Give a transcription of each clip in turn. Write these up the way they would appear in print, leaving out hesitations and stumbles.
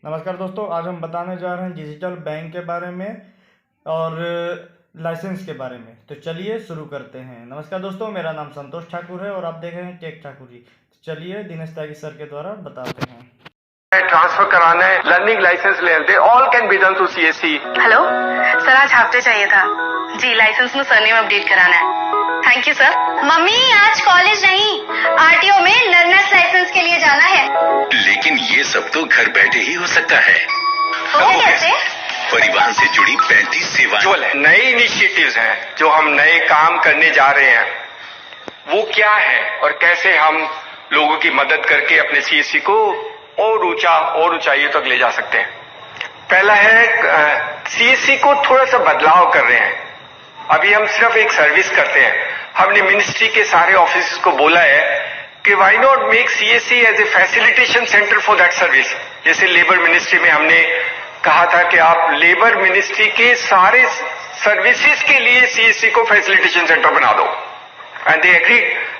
नमस्कार दोस्तों, आज हम बताने जा रहे हैं डिजिटल बैंक के बारे में और लाइसेंस के बारे में। तो चलिए शुरू करते हैं। नमस्कार दोस्तों, मेरा नाम संतोष ठाकुर है और आप देख रहे हैं टेक ठाकुर जी। तो चलिए दिनेश त्यागी सर के द्वारा बताते हैं। ट्रांसफर कराना है, लर्निंग लाइसेंस लेते हैं, all can be done through CSC. Hello sir, आज हाफ डे चाहिए था जी। लाइसेंस में सरनेम अपडेट कराना है। Thank you sir. मम्मी आज कॉलेज नहीं, आरटीओ में लर्नर्स लाइसेंस के लिए जाना है। लेकिन ये सब तो घर बैठे ही हो सकता है। वो कैसे? परिवहन से जुड़ी 35 सेवाएं। नए इनिशिएटिव्स हैं जो हम नए काम करने जा रहे हैं, वो क्या है और कैसे हम लोगों की मदद करके अपने सीएससी को और ऊंचाइयों तक ले जा सकते हैं। पहला है सीएससी को थोड़ा सा बदलाव कर रहे हैं। अभी हम सिर्फ एक सर्विस करते हैं। हमने मिनिस्ट्री के सारे ऑफिस को बोला है कि why not make CSC as a facilitation centre for that service. जैसे लेबर मिनिस्ट्री में हमने कहा था कि आप लेबर मिनिस्ट्री के सारे सर्विसेज के लिए सीएससी को फैसिलिटेशन सेंटर बना दो, and they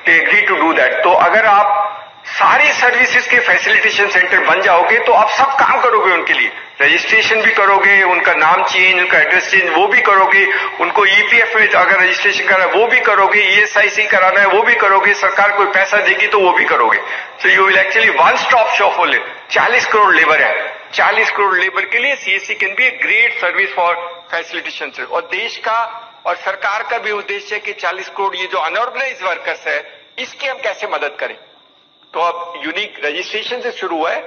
agree to do that. तो अगर आप सारी सर्विसेज के फैसिलिटेशन सेंटर बन जाओगे तो आप सब काम करोगे उनके लिए। रजिस्ट्रेशन भी करोगे, उनका नाम चेंज, उनका एड्रेस चेंज वो भी करोगे, उनको ईपीएफ में अगर रजिस्ट्रेशन कराना है वो भी करोगे, ईएसआईसी कराना है वो भी करोगे, सरकार कोई पैसा देगी तो वो भी करोगे। सो you will actually one stop shop for 40 crore labour है। 40 करोड़ लेबर के लिए CSC can be a great service for facilitation. और देश का और सरकार का भी उद्देश्य है कि 40 करोड़ ये जो अनऑर्गेनाइज वर्कर्स है इसकी हम कैसे मदद करें। तो अब यूनिक रजिस्ट्रेशन से शुरू हुआ है,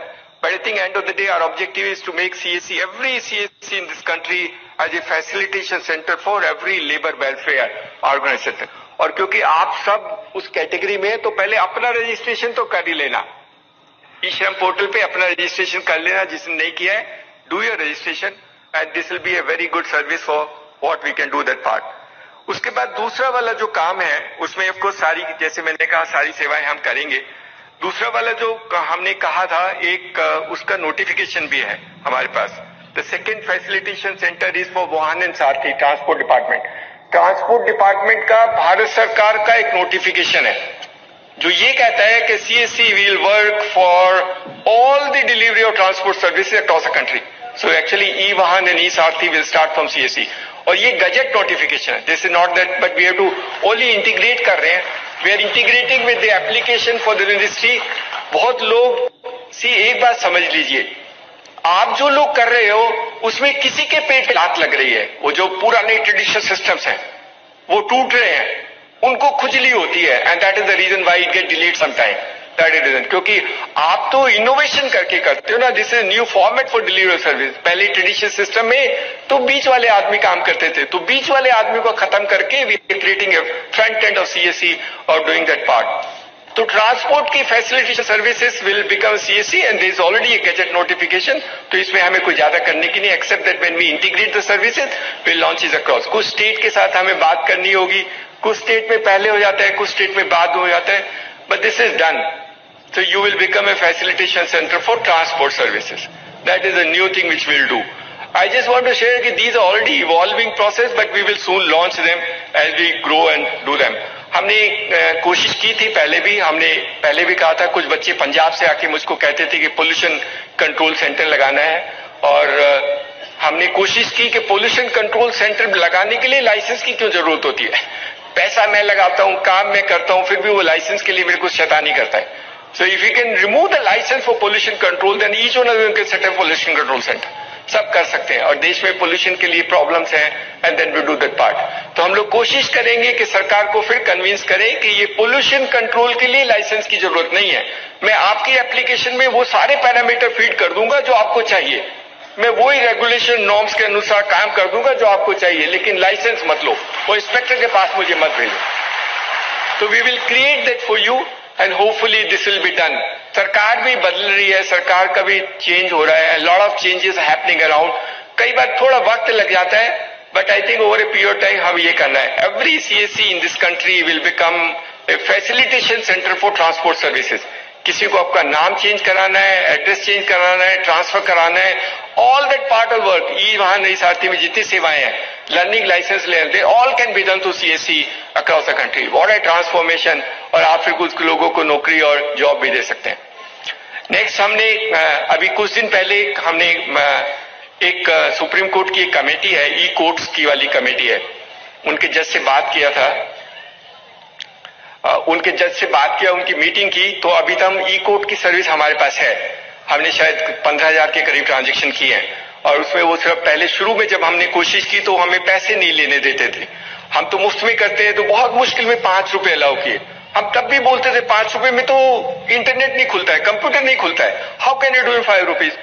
but I think end of the day our objective is to make CSC, every CSC in this country as a facilitation centre for every labour welfare organisation. और क्योंकि आप सब उस कैटेगरी में है तो पहले अपना रजिस्ट्रेशन तो कर ही लेना। ई श्रम पोर्टल पे अपना रजिस्ट्रेशन कर लेना, जिसने नहीं किया है do your registration and this will be a very good service for what we can do that part. उसके बाद दूसरा वाला जो काम है उसमें ऑफ कोर्स सारी, जैसे मैंने कहा, सारी सेवाएं हम करेंगे। दूसरा वाला जो हमने कहा था एक उसका नोटिफिकेशन भी है हमारे पास। The second facilitation centre is for Vahan and Sarathi, transport department. Transport department का भारत सरकार का एक नोटिफिकेशन है जो ये कहता है कि CSC will work for all the delivery of transport services across the country. So actually ई वाहन and E Sarathi will start from CSC. और ये गजेट नोटिफिकेशन है, this is not that, but we have to only integrate कर रहे हैं। We are integrating with the application for the ministry. बहुत लोग एक बात समझ लीजिए, आप जो लोग कर रहे हो उसमें किसी के पेट पे लात लग रही है। वो जो पुराने ट्रेडिशनल सिस्टम्स हैं वो टूट रहे हैं, उनको खुजली होती है, and that is the reason why it get delayed some time. That is reason, क्योंकि आप तो इनोवेशन करके करते हो ना। This is new format for delivery service. पहले ट्रेडिशनल सिस्टम में तो बीच वाले आदमी काम करते थे, तो बीच वाले आदमी को खत्म करके we are creating a front end of CSC और डूइंग दैट पार्ट। तो ट्रांसपोर्ट की facilitation services will become CSC and there is already a gazette notification. तो इसमें हमें कुछ ज्यादा करने की नहीं, except that when we integrate the services we launch is across. कुछ स्टेट के साथ हमें बात करनी होगी, कुछ स्टेट में पहले हो जाता है, कुछ स्टेट में बाद हो जाता है, but this is done. So you will become a facilitation center for transport services. That is a new thing which we'll do. I just want to share that these are already evolving process, but we will soon launch them as we grow and do them. हमने कोशिश की थी हमने पहले भी कहा था। कुछ बच्चे पंजाब से आके मुझको कहते थे कि पोल्यूशन कंट्रोल सेंटर लगाना है, और हमने कोशिश की कि पोल्यूशन कंट्रोल सेंटर लगाने के लिए लाइसेंस की क्यों जरूरत होती है। पैसा मैं लगाता हूँ, काम मैं करता हूँ, फिर भी वो लाइसेंस के लिए मेरे को शैतानी करता है। So if you can remove the license for pollution control, then each one of them can set up pollution control center. सब कर सकते हैं, और देश में पोल्यूशन के लिए प्रॉब्लम्स हैं, and then we do that part. तो हम लोग कोशिश करेंगे कि सरकार को फिर कन्विंस करें कि ये पोल्यूशन कंट्रोल के लिए लाइसेंस की जरूरत नहीं है। मैं आपकी एप्लीकेशन में वो सारे पैरामीटर फीड कर दूंगा जो आपको चाहिए, मैं वही रेगुलेशन नॉर्म्स के अनुसार काम कर दूंगा जो आपको चाहिए, लेकिन लाइसेंस मत लो, वो इंस्पेक्टर के पास मुझे मत भेजो। तो we will create that for you and hopefully this will be done. सरकार भी बदल रही है, सरकार का भी चेंज हो रहा है, lot of changes happening around. कई बार थोड़ा वक्त लग जाता है, but I think over a period time हम ये करना है। Every CSC in this country will become a facilitation centre for transport services. किसी को आपका नाम चेंज कराना है, एड्रेस चेंज कराना है, ट्रांसफर कराना है, all that part of work, E Vahan नई सारथी में जितनी सेवाएं हैं, लर्निंग लाइसेंस लेते, all can be done through CSC across the country. What a transformation. और आप फिर कुछ लोगों को नौकरी और जॉब भी दे सकते हैं। नेक्स्ट हमने अभी कुछ दिन पहले हमने एक सुप्रीम कोर्ट की एक कमेटी है, ई कोर्ट्स की वाली कमेटी है, उनके जज से बात किया था, उनकी मीटिंग की, तो अभी तक हम ई कोर्ट की सर्विस हमारे पास है। हमने शायद 15,000 के करीब ट्रांजैक्शन किए हैं, और उसमें वो सिर्फ पहले शुरू में जब हमने कोशिश की तो हमें पैसे नहीं लेने देते थे। हम तो मुफ्त में करते हैं, तो बहुत मुश्किल में 5 रुपए अलाउ किए। हम तब भी बोलते थे 5 रुपए में तो इंटरनेट नहीं खुलता है, कंप्यूटर नहीं खुलता है, how can you do in 5 rupees.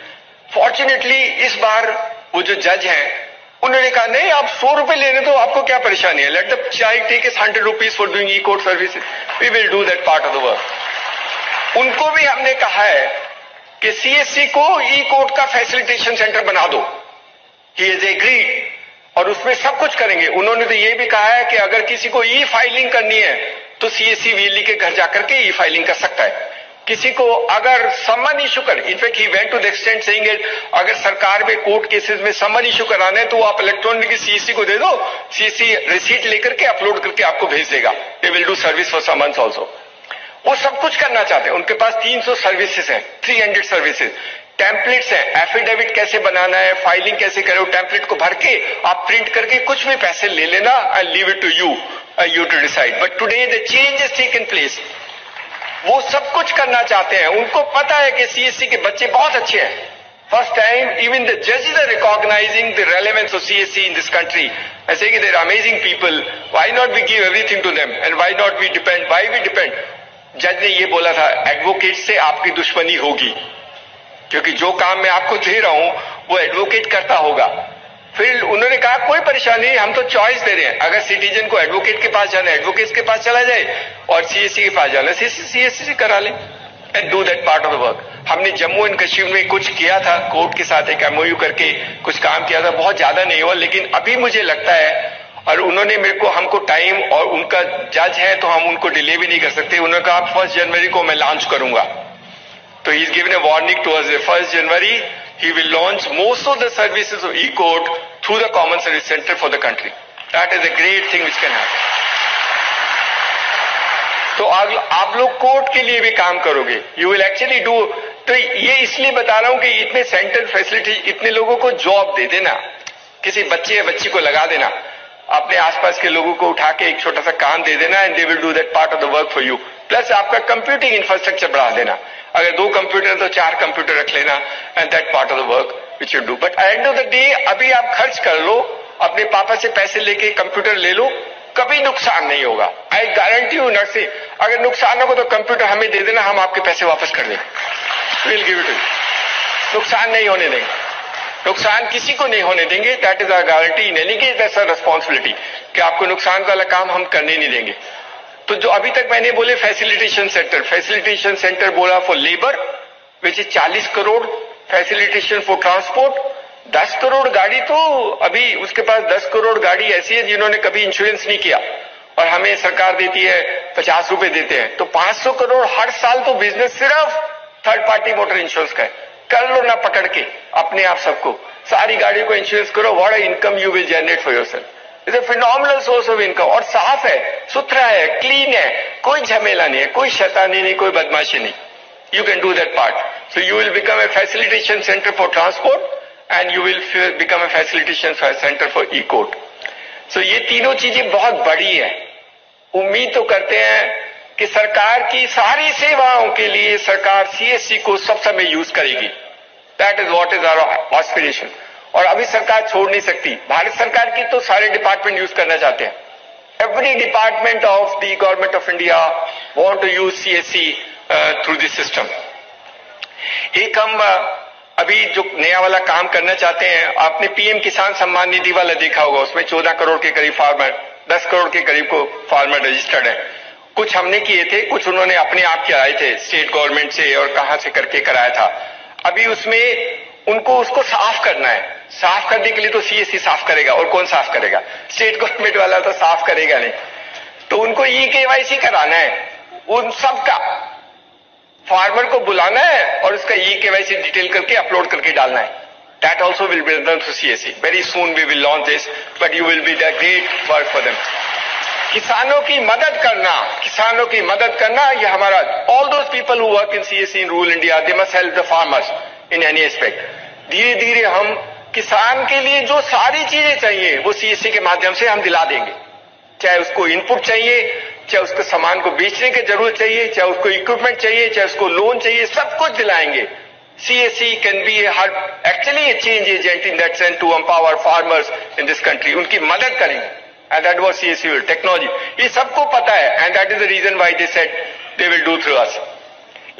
Fortunately इस बार वो जो जज हैं उन्होंने कहा नहीं, आप 100 रुपए लेने दो, आपको क्या परेशानी है, let the child take 100 rupees for doing e court services, we will do that part of the work. उनको भी हमने कहा है कि सीएससी को ई कोर्ट का फैसिलिटेशन सेंटर बना दो, ही इज एग्रीड, और उसमें सब कुछ करेंगे। उन्होंने तो ये भी कहा है कि अगर किसी को ई फाइलिंग करनी है तो सीएससी वीएलई के घर जाकर के ई फाइलिंग कर सकता है। किसी को अगर समन इशू कर, in fact he went to the extent saying it, अगर सरकार में कोर्ट केसेस में समन इशू कराना है तो आप इलेक्ट्रॉनिक सीएससी को दे दो, सीएससी रिसीट लेकर के अपलोड करके आपको भेज देगा, they will do service for summons also. वो सब कुछ करना चाहते हैं, उनके पास 300 सर्विसेज हैं, 300 सर्विसेज, टेम्पलेट्स हैं, एफिडेविट कैसे बनाना है, फाइलिंग कैसे करो, टेम्पलेट को भर के आप प्रिंट करके कुछ भी पैसे ले लेना, I leave it to you to decide. But today the change is taken place. वो सब कुछ करना चाहते हैं, उनको पता है कि सीएससी के बच्चे बहुत अच्छे हैं। फर्स्ट टाइम इवन द जजेस are recognising the relevance of CSC in this country, ऐसे कि they are amazing people, why not we give everything to them and why not we depend, why we depend. जज ने ये बोला था, advocate से आपकी दुश्मनी होगी, क्योंकि जो काम मैं आपको दे रहा हूं वो एडवोकेट करता होगा। फिर उन्होंने कहा कोई परेशानी नहीं, हम तो चॉइस दे रहे हैं, अगर सिटीजन को एडवोकेट के पास जाना है एडवोकेट के पास चला जाए, और सीएससी के पास जाना है सीएससी से करा ले, and do that part of the work. हमने जम्मू एंड कश्मीर में कुछ किया था, कोर्ट के साथ एक एमओयू करके कुछ काम किया था, बहुत ज्यादा नहीं हुआ, लेकिन अभी मुझे लगता है, और उन्होंने मेरे को हमको टाइम, और उनका जज है तो हम उनको डिले भी नहीं कर सकते, उन्होंने कहा 1 जनवरी को मैं लॉन्च करूंगा, तो he is given a warning to us, 1 जनवरी he will launch most of the services of e-court through the common service center for the country. That is a great thing which can happen. तो आप लोग court के लिए भी काम करोगे, you will actually do, तो ये इसलिए बता रहा हूं कि इतने सेंटर फैसिलिटी, इतने लोगों को जॉब दे देना, किसी बच्चे या बच्ची को लगा देना, अपने आसपास के लोगों को उठा के एक छोटा सा काम दे देना, and they will do that part of the work for you. Plus आपका कंप्यूटिंग इंफ्रास्ट्रक्चर बढ़ा देना, अगर 2 कंप्यूटर तो 4 कंप्यूटर रख लेना, and that part of the work which you do. But and of the day अभी आप खर्च कर लो, अपने पापा से पैसे लेके कंप्यूटर ले लो, कभी नुकसान नहीं होगा, आई गारंटी यू नट से। अगर नुकसान होगा तो कंप्यूटर हमें दे देना, हम आपके पैसे वापस कर देंगे, will give it to you. नुकसान नहीं होने देंगे, नुकसान किसी को नहीं होने देंगे, that is our guarantee. In any case that's our responsibility कि आपको नुकसान वाला काम हम करने नहीं देंगे। तो जो अभी तक मैंने बोले फैसिलिटेशन सेंटर बोला for labour which is 40 crore, facilitation for transport 10 crore गाड़ी, तो अभी उसके पास 10 करोड़ गाड़ी ऐसी है जिन्होंने कभी इंश्योरेंस नहीं किया, और हमें सरकार देती है 50 रुपए देते हैं, तो 500 करोड़ हर साल तो बिजनेस सिर्फ थर्ड पार्टी मोटर इंश्योरेंस का है। कर लो ना पकड़ के अपने आप सबको, सारी गाड़ियों को इंश्योरेंस करो, what income you will generate for yourself, it's a phenomenal source of income. और साफ है, सुथरा है, क्लीन है, कोई झमेला नहीं है, कोई शैतानी नहीं, कोई बदमाशी नहीं। You can do that part, so you will become a facilitation centre for transport and you will become a facilitation centre for E court. So ये तीनों चीजें बहुत बड़ी है। उम्मीद तो करते हैं कि सरकार की सारी सेवाओं के लिए सरकार सीएससी को सब समय यूज करेगी, that is what is our aspiration. और अभी सरकार छोड़ नहीं सकती, भारत सरकार की तो सारे डिपार्टमेंट यूज करना चाहते हैं, every department of the government of India want to use CSC through this system. एक हम अभी जो नया वाला काम करना चाहते हैं, आपने पीएम किसान सम्मान निधि वाला देखा होगा, उसमें 14 करोड़ के करीब फार्मर, 10 करोड़ के करीब को फार्मर रजिस्टर्ड है। कुछ हमने किए थे, कुछ उन्होंने अपने आप कराए थे स्टेट गवर्नमेंट से और कहां से करके कराया था। अभी उसमें उनको उसको साफ करना है, साफ करने के लिए तो सीएससी साफ करेगा, और कौन साफ करेगा, स्टेट गवर्नमेंट वाला तो साफ करेगा नहीं, तो उनको ई केवाईसी कराना है, उन सबका फार्मर को बुलाना है और उसका ई केवाईसी डिटेल करके अपलोड करके डालना है। That also will be done through CSC. Very soon we will launch this, but you will be the great work for them. किसानों की मदद करना ये हमारा all those people who work in CSC in rural India they must help the farmers in any aspect. धीरे धीरे हम किसान के लिए जो सारी चीजें चाहिए वो सीएससी के माध्यम से हम दिला देंगे। चाहे उसको इनपुट चाहिए, चाहे उसको सामान को बेचने की जरूरत चाहिए, चाहे उसको इक्विपमेंट चाहिए, चाहे उसको लोन चाहिए, सब कुछ दिलाएंगे। CSC can be actually a change agent in that sense to empower farmers in this country. उनकी मदद करेंगे and that was CSC will technology. ये सबको पता है and that is the reason why they said they will do through us.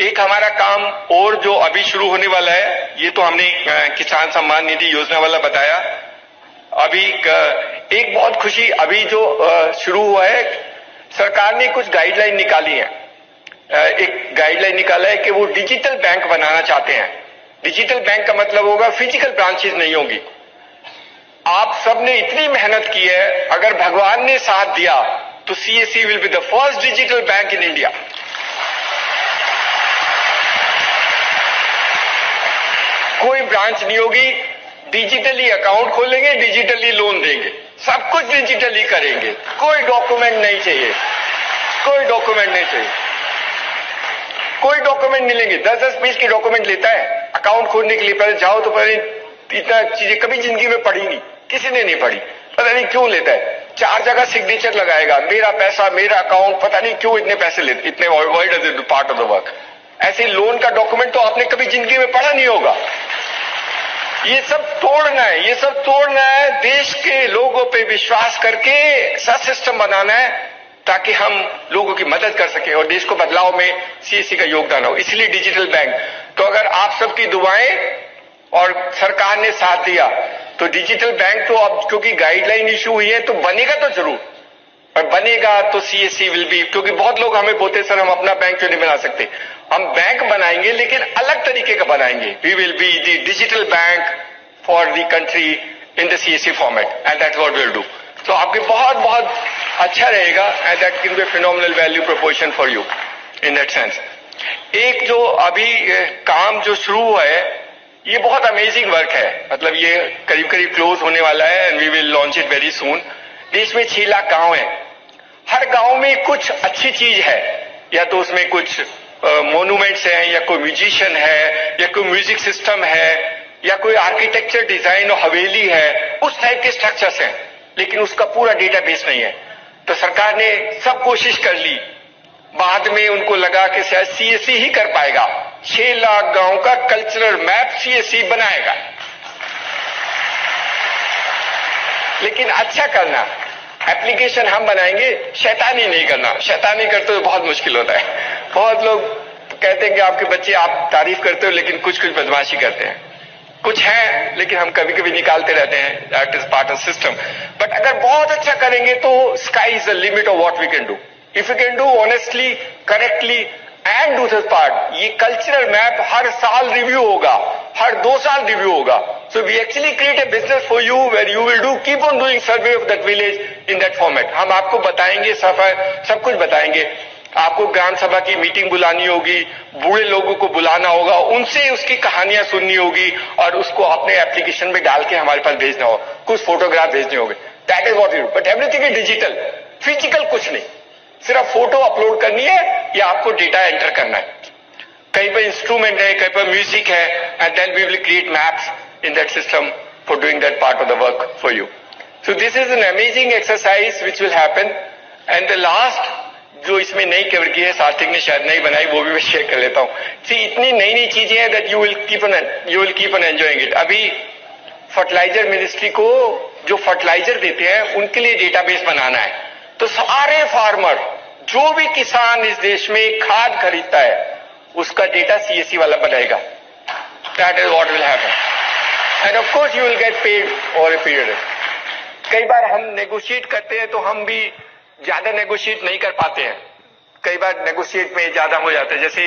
एक हमारा काम और जो अभी शुरू होने वाला है, ये तो हमने किसान सम्मान निधि योजना वाला बताया। अभी एक बहुत खुशी अभी जो शुरू हुआ है, सरकार ने कुछ गाइडलाइन निकाली है। एक गाइडलाइन निकाला है कि वो डिजिटल बैंक बनाना चाहते हैं। डिजिटल बैंक का मतलब होगा फिजिकल ब्रांचेस नहीं होगी। आप सबने इतनी मेहनत की है, अगर भगवान ने साथ दिया तो CSC will be the first digital bank in India. कोई ब्रांच नहीं होगी, डिजिटली अकाउंट खोलेंगे, डिजिटली लोन देंगे, सब कुछ डिजिटली करेंगे। कोई डॉक्यूमेंट नहीं चाहिए, कोई डॉक्यूमेंट नहीं लेंगे। 10-10 पेज के डॉक्यूमेंट लेता है अकाउंट खोलने के लिए। पहले जाओ तो पहले इतना चीजें कभी जिंदगी में पढ़ी नहीं, किसी ने नहीं पढ़ी, पता नहीं क्यों लेता है। 4 जगह सिग्नेचर लगाएगा, मेरा पैसा, मेरा अकाउंट, पता नहीं क्यों इतने पैसे लेते, इतने why does it do part of the work. ऐसे लोन का डॉक्यूमेंट तो आपने कभी जिंदगी में पढ़ा नहीं होगा। ये सब तोड़ना है, देश के लोगों पे विश्वास करके ऐसा सिस्टम बनाना है ताकि हम लोगों की मदद कर सके और देश को बदलाव में CSC का योगदान हो। इसलिए डिजिटल बैंक। तो अगर आप सबकी दुआएं और सरकार ने साथ दिया तो डिजिटल बैंक तो अब क्योंकि गाइडलाइन इशू हुई है तो बनेगा तो जरूर, और बनेगा तो CSC विल बी। क्योंकि बहुत लोग हमें बोलते सर हम अपना बैंक क्यों नहीं बना सकते। हम बैंक बनाएंगे लेकिन अलग तरीके का बनाएंगे। We will be the digital bank for the country in the CSC format and that's what we will do. तो आपके बहुत बहुत अच्छा रहेगा and that can be a phenomenal value proportion for you in that sense. एक जो अभी काम जो शुरू हुआ है ये बहुत अमेजिंग वर्क है, मतलब ये करीब करीब क्लोज होने वाला है and we will launch it very soon. देश में 6 लाख गांव हैं, हर गांव में कुछ अच्छी चीज है, या तो उसमें कुछ मोन्यूमेंट्स हैं, या कोई म्यूजिशियन है, या कोई म्यूजिक सिस्टम है, या कोई आर्किटेक्चर डिजाइन और हवेली है, उस टाइप के स्ट्रक्चर्स हैं, लेकिन उसका पूरा डेटाबेस नहीं है। तो सरकार ने सब कोशिश कर ली, बाद में उनको लगा कि शायद CSC ही कर पाएगा। 6 लाख गांव का कल्चरल मैप CSC बनाएगा, लेकिन अच्छा करना। एप्लीकेशन हम बनाएंगे, शैतानी नहीं करना। शैतानी करते हुए बहुत मुश्किल होता है। बहुत लोग कहते हैं कि आपके बच्चे, आप तारीफ करते हो लेकिन कुछ कुछ बदमाशी करते हैं। कुछ है लेकिन हम कभी कभी निकालते रहते हैं, that is part of system. But अगर बहुत अच्छा करेंगे तो sky is the limit of what we can do if you can do honestly, correctly and do this part. ये कल्चरल मैप हर साल रिव्यू होगा, हर 2 साल रिव्यू होगा। So we actually create a business for you where you will do keep on doing survey of that village in that format. हम आपको बताएंगे, सब कुछ बताएंगे। आपको ग्राम सभा की मीटिंग बुलानी होगी, बूढ़े लोगों को बुलाना होगा, उनसे उसकी कहानियां सुननी होगी और उसको अपने एप्लीकेशन में डाल के हमारे पास भेजना होगा, कुछ फोटोग्राफ भेजने होंगे। That is what you do. But everything is digital, physical कुछ नहीं, सिर्फ फोटो अपलोड करनी है या आपको डेटा एंटर करना है। कहीं पर इंस्ट्रूमेंट है, कहीं पर म्यूजिक है, and then we will create maps in that system for doing that part of the work for you. So this is an amazing exercise which will happen. And the last जो इसमें नई cover की है, सार्थक ने शायद नहीं बनाई, वो भी मैं शेयर कर लेता हूं। सी इतनी नई नई चीजें हैं that you will keep on enjoying it. अभी फर्टिलाइजर मिनिस्ट्री को जो फर्टिलाइजर देते हैं उनके लिए डेटाबेस बनाना है। तो सारे फार्मर, जो भी किसान इस देश में खाद खरीदता है, उसका डेटा CSC वाला बनाएगा। That is what will happen end of course you will get paid over a period. कई बार हम नेगोशिएट करते हैं तो हम भी ज्यादा नेगोशिएट नहीं कर पाते हैं, कई बार नेगोशिएट में ज्यादा हो जाता है। जैसे